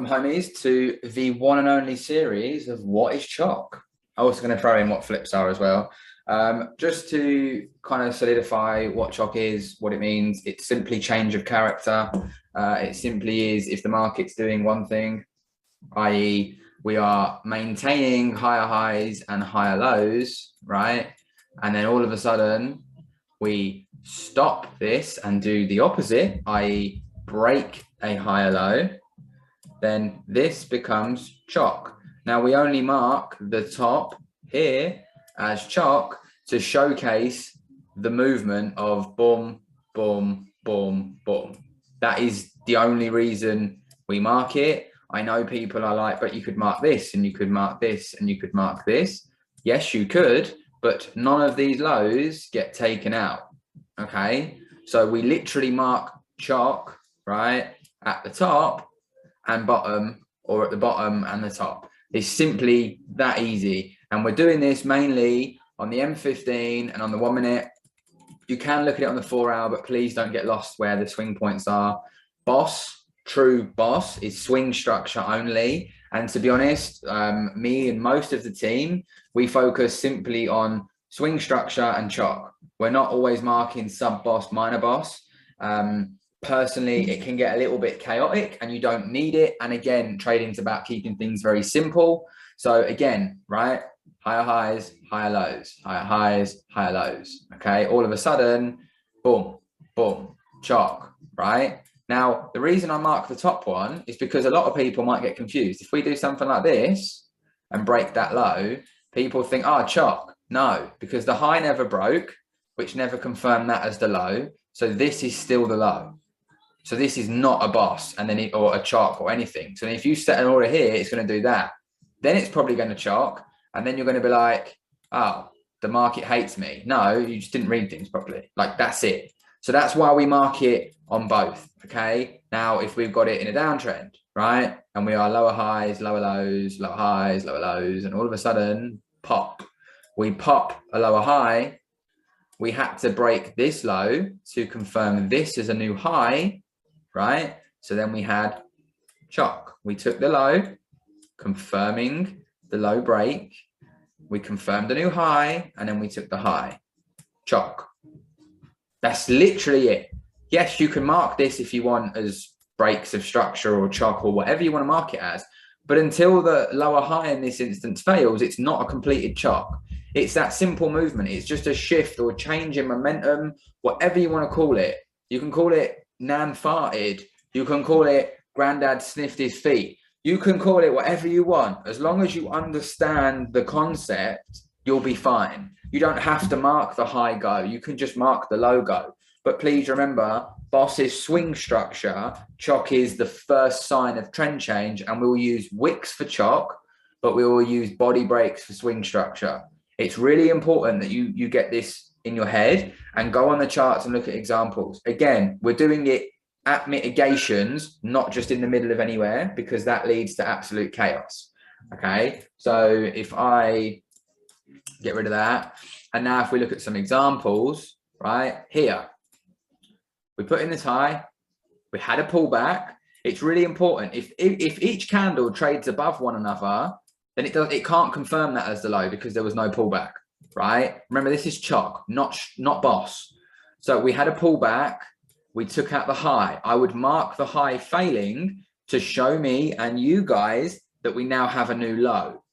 Welcome, homies, to the one and only series of What is CHoCH? I'm also going to throw in what flips are as well. Just to kind of solidify what CHoCH is, what it means, it's simply change of character. It simply is if the market's doing one thing, i.e. we are maintaining higher highs and higher lows, right? And then all of a sudden we stop this and do the opposite, i.e. break a higher low, then this becomes CHoCH. Now we only mark the top here as CHoCH to showcase the movement of boom, boom, boom, boom. That is the only reason we mark it. I know people are like, but you could mark this and you could mark this and you could mark this. Yes, you could, but none of these lows get taken out. Okay, so we literally mark CHoCH, right, at the top and bottom, or at the bottom and the top. It's simply that easy. And we're doing this mainly on the M15 and on the 1 minute. You can look at it on the 4 hour, but please don't get lost where the swing points are. Boss, true boss, is swing structure only. And to be honest, me and most of the team, we focus simply on swing structure and CHoCH. We're not always marking sub boss, minor boss. Personally, it can get a little bit chaotic and you don't need it. And again, trading's about keeping things very simple. So again, right, higher highs, higher lows, higher highs, higher lows. Okay, all of a sudden, boom, boom, CHoCH, right? Now, the reason I mark the top one is because a lot of people might get confused. If we do something like this and break that low, people think, oh, CHoCH. No, because the high never broke, which never confirmed that as the low. So this is still the low. So this is not a boss and then or a CHoCH or anything. So if you set an order here, it's going to do that. Then it's probably going to CHoCH. And then you're going to be like, oh, the market hates me. No, you just didn't read things properly. Like, that's it. So that's why we mark it on both. Okay. Now, if we've got it in a downtrend, right, and we are lower highs, lower lows, lower highs, lower lows, and all of a sudden, pop. We pop a lower high. We had to break this low to confirm this is a new high, right? So then we had CHoCH. We took the low, confirming the low break. We confirmed the new high, and then we took the high. CHoCH. That's literally it. Yes, you can mark this if you want as breaks of structure or CHoCH or whatever you want to mark it as. But until the lower high in this instance fails, it's not a completed CHoCH. It's that simple movement. It's just a shift or change in momentum, whatever you want to call it. You can call it Nan farted. You can call it Granddad sniffed his feet. You can call it whatever you want. As long as you understand the concept, you'll be fine. You don't have to mark the high go. You can just mark the low go. But please remember, boss is swing structure. CHoCH is the first sign of trend change. And we'll use wicks for CHoCH, but we will use body breaks for swing structure. It's really important that you get this in your head and go on the charts and look at examples. Again, we're doing it at mitigations, not just in the middle of anywhere, because that leads to absolute chaos. Okay, so if I get rid of that, and now if we look at some examples, right here, we put in this high, we had a pullback. It's really important. If each candle trades above one another, then it can't confirm that as the low because there was no pullback, right? Remember, this is CHoCH, not boss. So we had a pullback. We took out the high. I would mark the high failing to show me and you guys that we now have a new low,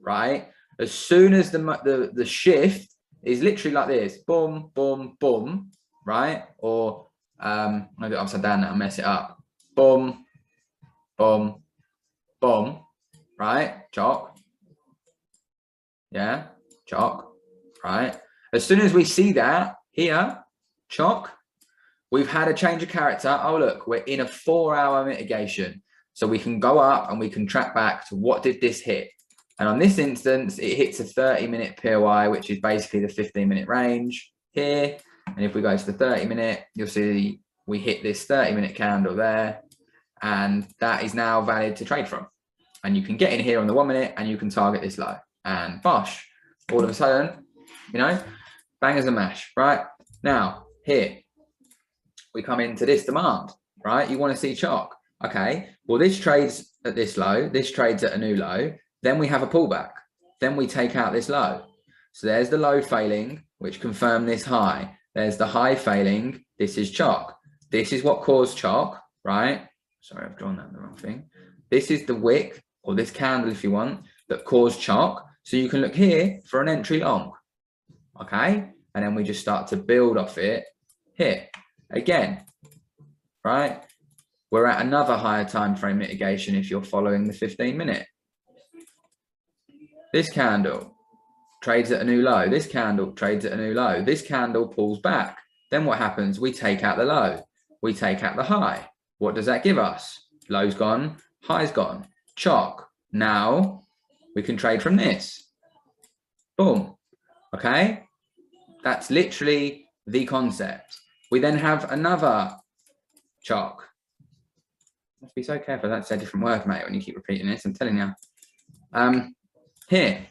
right? As soon as the shift is literally like this, boom, boom, boom, right? Or I'll do it upside down now and mess it up. Boom, boom, boom, right? CHoCH. Yeah, CHoCH, right? As soon as we see that here, CHoCH, we've had a change of character. Oh, look, we're in a 4 hour mitigation. So we can go up and we can track back to what did this hit? And on this instance, it hits a 30-minute POI, which is basically the 15-minute range here. And if we go to the 30-minute, you'll see we hit this 30-minute candle there. And that is now valid to trade from. And you can get in here on the 1 minute and you can target this low. And bosh, all of a sudden, you know, bang as a mash, right? Now, here, we come into this demand, right? You want to see CHoCH. Okay, well, this trades at this low, this trades at a new low, then we have a pullback, then we take out this low. So there's the low failing, which confirmed this high. There's the high failing, this is CHoCH. This is what caused CHoCH, right? Sorry, I've drawn that the wrong thing. This is the wick, or this candle if you want, that caused CHoCH. So you can look here for an entry long, okay? And then we just start to build off it here. Again, right? We're at another higher time frame mitigation if you're following the 15-minute. This candle trades at a new low. This candle trades at a new low. This candle pulls back. Then what happens? We take out the low. We take out the high. What does that give us? Low's gone, high's gone. CHoCH. Now we can trade from this. Boom. Okay? That's literally the concept. We then have another CHoCH. Must be so careful. That's a different word, mate, when you keep repeating this. I'm telling you. Here,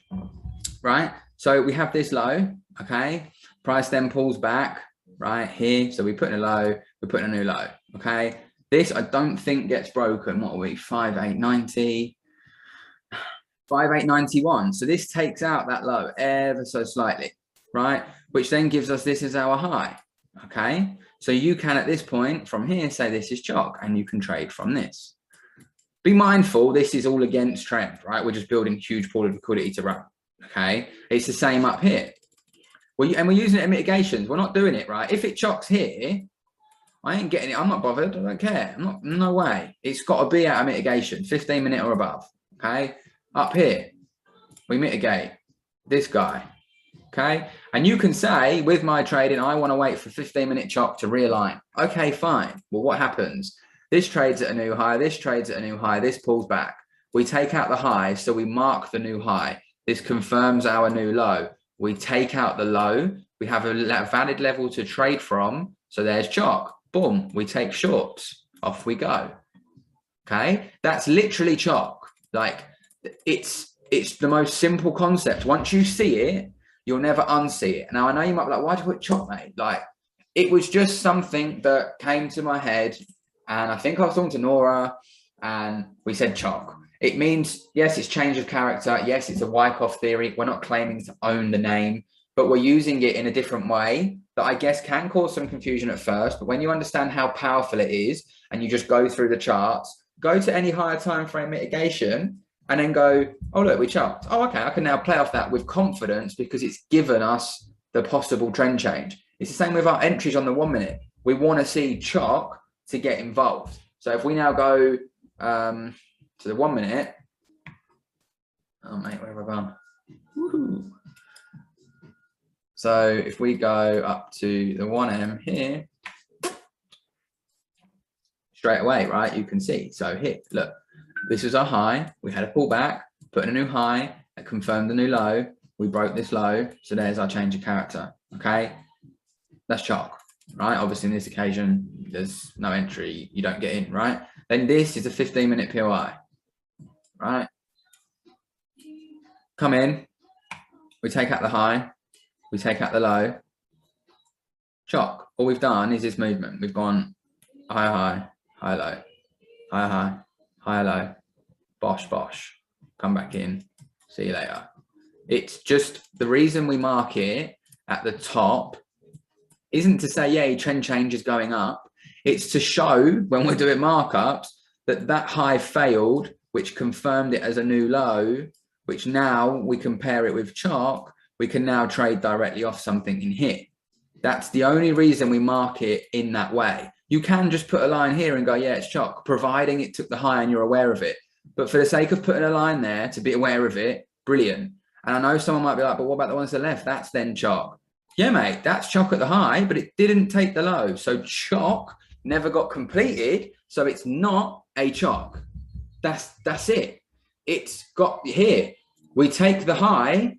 right? So we have this low, okay? Price then pulls back, right here. So we put in a low, we put in a new low, okay? This I don't think gets broken. What are we? 5890, 5891. So this takes out that low ever so slightly, right? Which then gives us this as our high, okay? So you can at this point from here say this is CHoCH and you can trade from this. Be mindful, this is all against trend, right? We're just building huge pool of liquidity to run, okay? It's the same up here. And we're using it in mitigations. We're not doing it, right? If it CHoCHs here, I ain't getting it. I'm not bothered. I don't care. No way. It's got to be out of mitigation, 15-minute or above, okay? Up here, we mitigate this guy, okay? And you can say, with my trading, I want to wait for 15-minute CHoCH to realign. Okay, fine. Well, what happens? This trades at a new high, this trades at a new high, this pulls back. We take out the high, so we mark the new high. This confirms our new low. We take out the low. We have a valid level to trade from. So there's CHoCH. Boom. We take shorts. Off we go. Okay? That's literally CHoCH. Like, it's the most simple concept. Once you see it, you'll never unsee it. Now, I know you might be like, why'd you put CHoCH, mate? Like, it was just something that came to my head. And I think I was talking to Nora and we said CHoCH. It means, yes, it's change of character. Yes, it's a Wyckoff theory. We're not claiming to own the name, but we're using it in a different way that I guess can cause some confusion at first. But when you understand how powerful it is and you just go through the charts, go to any higher time frame mitigation and then go, oh, look, we CHoCHed. Oh, okay, I can now play off that with confidence because it's given us the possible trend change. It's the same with our entries on the 1 minute. We want to see CHoCH to get involved. So if we now go to the 1 minute, oh mate, where have I gone? Woohoo. So if we go up to the 1M here, straight away, right, you can see. So here, look, this was our high. We had a pullback, put in a new high, that confirmed the new low. We broke this low. So there's our change of character, okay? That's CHoCH. Right, obviously in this occasion there's no entry, you don't get in, right? Then this is a 15-minute POI, right? Come in, we take out the high, we take out the low, CHoCH. All we've done is this movement. We've gone high, high, high, low, high, high, high, low, bosh, bosh, come back in, see you later. It's just the reason we mark it at the top isn't to say, yeah, trend change is going up. It's to show when we're doing markups that that high failed, which confirmed it as a new low, which now we compare it with CHoCH, we can now trade directly off something in here. That's the only reason we mark it in that way. You can just put a line here and go, yeah, it's CHoCH, providing it took the high and you're aware of it. But for the sake of putting a line there to be aware of it, brilliant. And I know someone might be like, but what about the ones to the left? That's then CHoCH. Yeah, mate, that's CHoCH at the high, but it didn't take the low. So CHoCH never got completed. So it's not a CHoCH. That's it. It's got here. We take the high.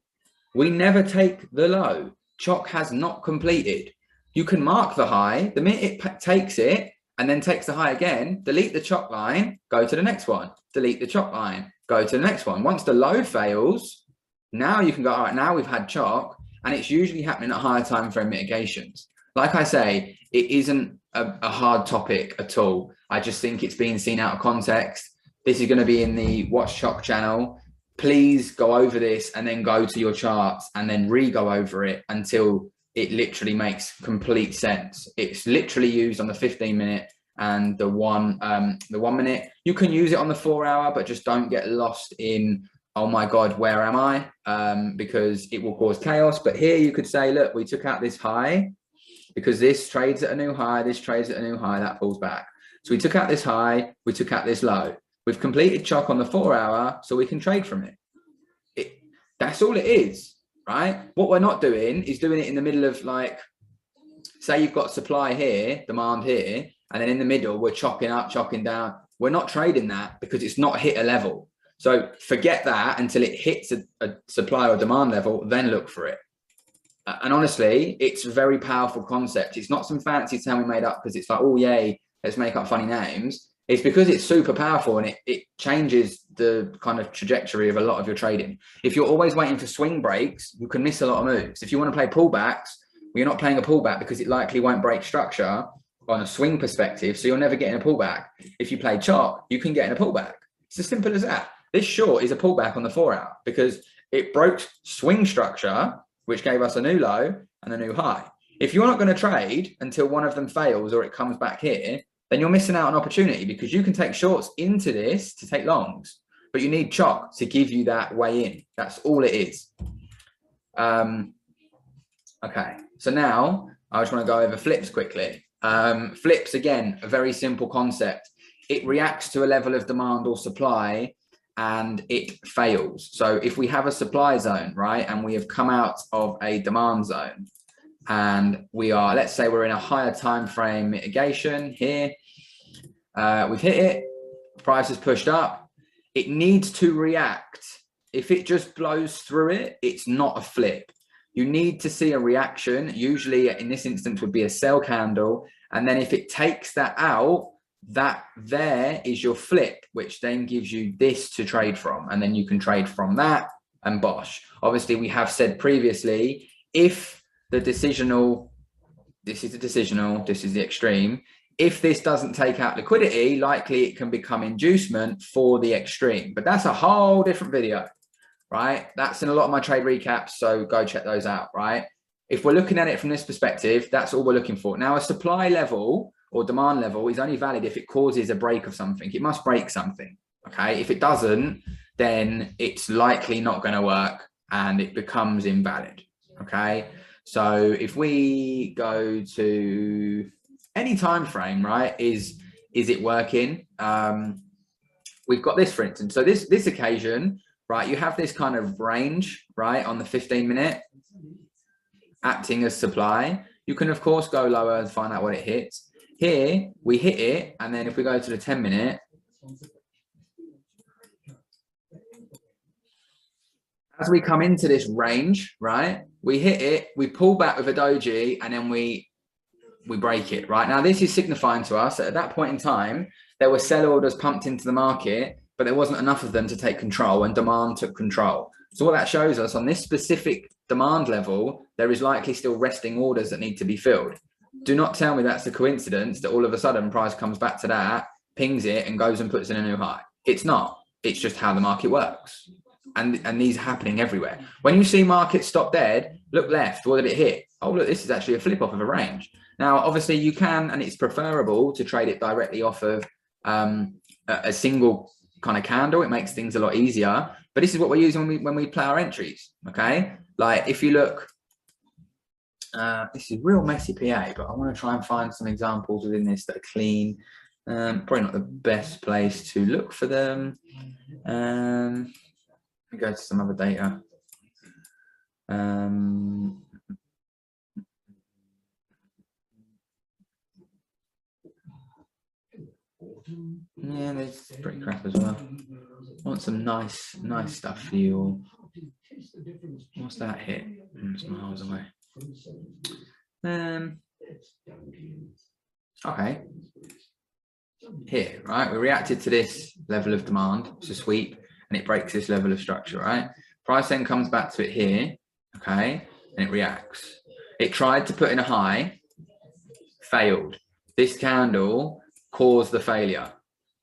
We never take the low. CHoCH has not completed. You can mark the high. The minute it takes it and then takes the high again, delete the CHoCH line, go to the next one. Delete the CHoCH line, go to the next one. Once the low fails, now you can go, all right, now we've had CHoCH. And it's usually happening at higher time frame mitigations. Like I say, it isn't a hard topic at all. I just think it's being seen out of context. This is going to be in the Watch CHoCH channel. Please go over this and then go to your charts and then re-go over it until it literally makes complete sense. It's literally used on the 15-minute and the one minute. You can use it on the 4-hour, but just don't get lost in, oh my God, where am I? Because it will cause chaos. But here you could say, look, we took out this high because this trades at a new high, this trades at a new high, that pulls back. So we took out this high, we took out this low. We've completed CHoCH on the 4-hour, so we can trade from it. That's all it is, right? What we're not doing is doing it in the middle of, like, say you've got supply here, demand here, and then in the middle, we're chopping up, chopping down. We're not trading that because it's not hit a level. So forget that until it hits a supply or demand level, then look for it. And honestly, it's a very powerful concept. It's not some fancy term we made up because it's like, oh, yay, let's make up funny names. It's because it's super powerful and it changes the kind of trajectory of a lot of your trading. If you're always waiting for swing breaks, you can miss a lot of moves. If you want to play pullbacks, well, you're not playing a pullback because it likely won't break structure on a swing perspective, so you're never getting a pullback. If you play CHoCH, you can get in a pullback. It's as simple as that. This short is a pullback on the 4-hour because it broke swing structure, which gave us a new low and a new high. If you're not going to trade until one of them fails or it comes back here, then you're missing out on opportunity because you can take shorts into this to take longs, but you need CHoCH to give you that way in. That's all it is. Okay, so now I just want to go over flips quickly. Flips, again, a very simple concept. It reacts to a level of demand or supply and it fails. So if we have a supply zone, right, and we have come out of a demand zone, and we are, let's say we're in a higher time frame mitigation here. We've hit it, price has pushed up. It needs to react. If it just blows through it, it's not a flip. You need to see a reaction. Usually in this instance would be a sell candle. And then if it takes that out, that there is your flip, which then gives you this to trade from. And then you can trade from that and bosh. Obviously, we have said previously, if the decisional, this is the decisional, this is the extreme. If this doesn't take out liquidity, likely it can become inducement for the extreme. But that's a whole different video, right? That's in a lot of my trade recaps, so go check those out, right? If we're looking at it from this perspective, that's all we're looking for. Now, a supply level or demand level is only valid if it causes a break of something. It must break something, okay? If it doesn't, then it's likely not going to work and it becomes invalid, okay? So if we go to any time frame, right, is it working? We've got this, for instance. So this occasion, right, you have this kind of range, right, on the 15-minute acting as supply. You can, of course, go lower and find out what it hits. Here, we hit it, and then if we go to the 10-minute, as we come into this range, right, we hit it, we pull back with a doji, and then we break it, right? Now, this is signifying to us that at that point in time, there were sell orders pumped into the market, but there wasn't enough of them to take control, and demand took control. So what that shows us, on this specific demand level, there is likely still resting orders that need to be filled. Do not tell me that's a coincidence that all of a sudden price comes back to that, pings it, and goes and puts in a new high. It's not. It's just how the market works. And these are happening everywhere. When you see markets stop dead, look left. What did it hit? Oh, look, this is actually a flip off of a range. Now, obviously, you can, and it's preferable to trade it directly off of a single kind of candle. It makes things a lot easier. But this is what we're using when we play our entries, okay? Like, if you look, this is real messy PA, but I want to try and find some examples within this that are clean. Probably not the best place to look for them. Go to some other data. Yeah, that's pretty crap as well. I want some nice stuff for you all. What's that hit? It's miles away. Okay. Here, right? We reacted to this level of demand. It's a sweep, and it breaks this level of structure, right? Price then comes back to it here, okay, and it reacts. It tried to put in a high, failed. this candle caused the failure.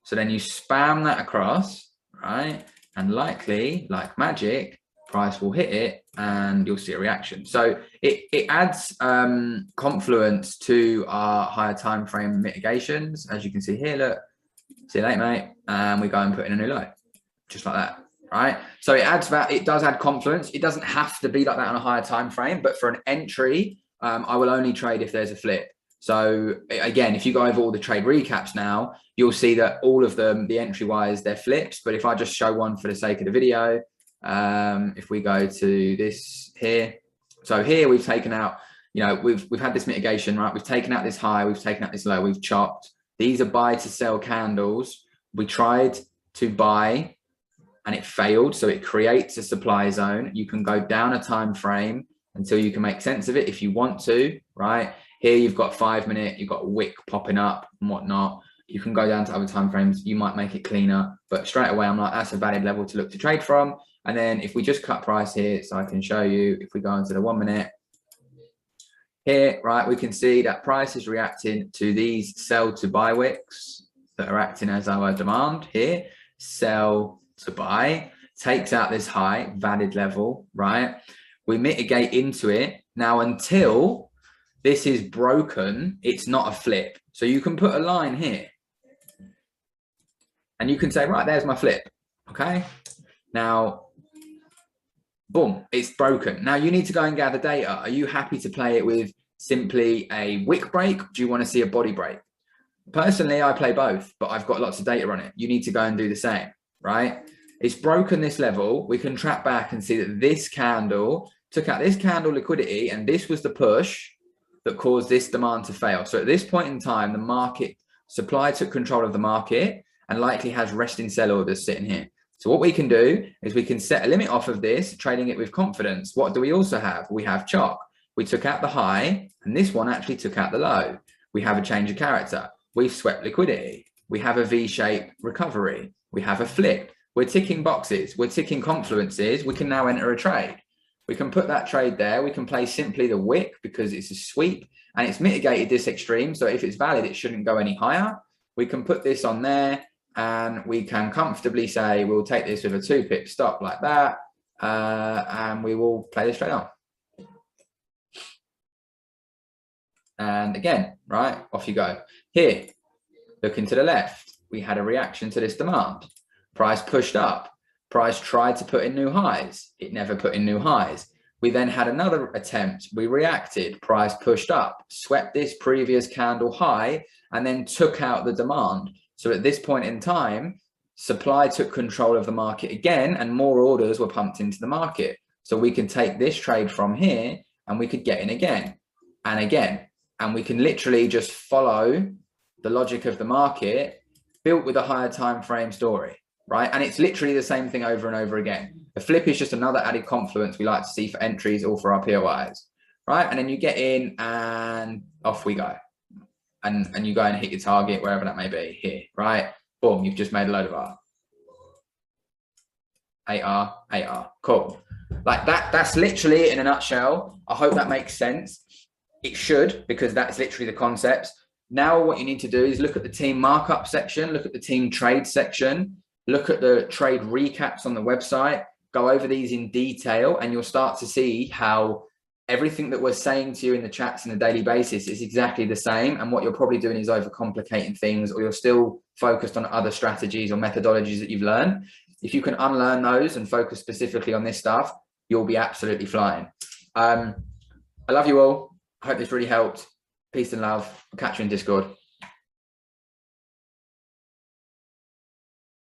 So then you spam that across, right? And likely, like magic, price will hit it and you'll see a reaction. So it adds confluence to our higher time frame mitigations. As you can see here, look, see you later, mate. And we go and put in a new low, just like that, right? So it adds that, it does add confluence. It doesn't have to be like that on a higher time frame, but for an entry, I will only trade if there's a flip. So again, if you go over all the trade recaps now, you'll see that all of them, the entry wise, they're flips. But if I just show one for the sake of the video, if we go to this here, so here we've taken out, you know, we've had this mitigation, right? We've taken out this high, we've taken out this low, we've chopped. These are buy to sell candles. We tried to buy and it failed. So it creates a supply zone. You can go down a time frame until you can make sense of it if you want to, right? Here you've got 5 minute, you've got a wick popping up and whatnot. You can go down to other time frames. You might make it cleaner, but straight away I'm like, that's a valid level to look to trade from. And then if we just cut price here, so I can show you, if we go into the 1 minute here, right, we can see that price is reacting to these sell to buy wicks that are acting as our demand here. Sell to buy, takes out this high valid level, right? We mitigate into it. Now, until this is broken, it's not a flip. So you can put a line here and you can say, right, there's my flip. Okay. Now, boom, it's broken. Now you need to go and gather data. Are you happy to play it with simply a wick break? Do you want to see a body break? Personally, I play both, but I've got lots of data on it. You need to go and do the same, right? It's broken this level. We can track back and see that this candle took out this candle liquidity, and this was the push that caused this demand to fail. So at this point in time, the market supply took control of the market and likely has resting sell orders sitting here. So what we can do is we can set a limit off of this, trading it with confidence. What do we also have? We have CHoCH. We took out the high, and this one actually took out the low. We have a change of character. We've swept liquidity. We have a V-shaped recovery. We have a flip. We're ticking boxes. We're ticking confluences. We can now enter a trade. We can put that trade there. We can play simply the wick because it's a sweep and it's mitigated this extreme. So if it's valid, it shouldn't go any higher. We can put this on there and we can comfortably say, we'll take this with a 2-pip stop like that. And we will play this trade on. And again, right, off you go. Here, looking to the left, we had a reaction to this demand. Price pushed up. Price tried to put in new highs. It never put in new highs. We then had another attempt. We reacted. Price pushed up, swept this previous candle high, and then took out the demand. So at this point in time, supply took control of the market again, and more orders were pumped into the market. So we can take this trade from here, and we could get in again and again. And we can literally just follow the logic of the market built with a higher time frame story, right? And it's literally the same thing over and over again. The flip is just another added confluence we like to see for entries or for our POIs, right? And then you get in and off we go. And you go and hit your target, wherever that may be, here, right? Boom, you've just made a load of R. 8R, 8R, cool. Like that's literally in a nutshell. I hope that makes sense. It should, because that's literally the concepts. Now what you need to do is look at the team markup section, look at the team trade section, look at the trade recaps on the website, go over these in detail, and you'll start to see how everything that we're saying to you in the chats on a daily basis is exactly the same. And what you're probably doing is overcomplicating things, or you're still focused on other strategies or methodologies that you've learned. If you can unlearn those and focus specifically on this stuff, you'll be absolutely flying. I love you all. I hope this really helped. Peace and love. I'll catch you in Discord.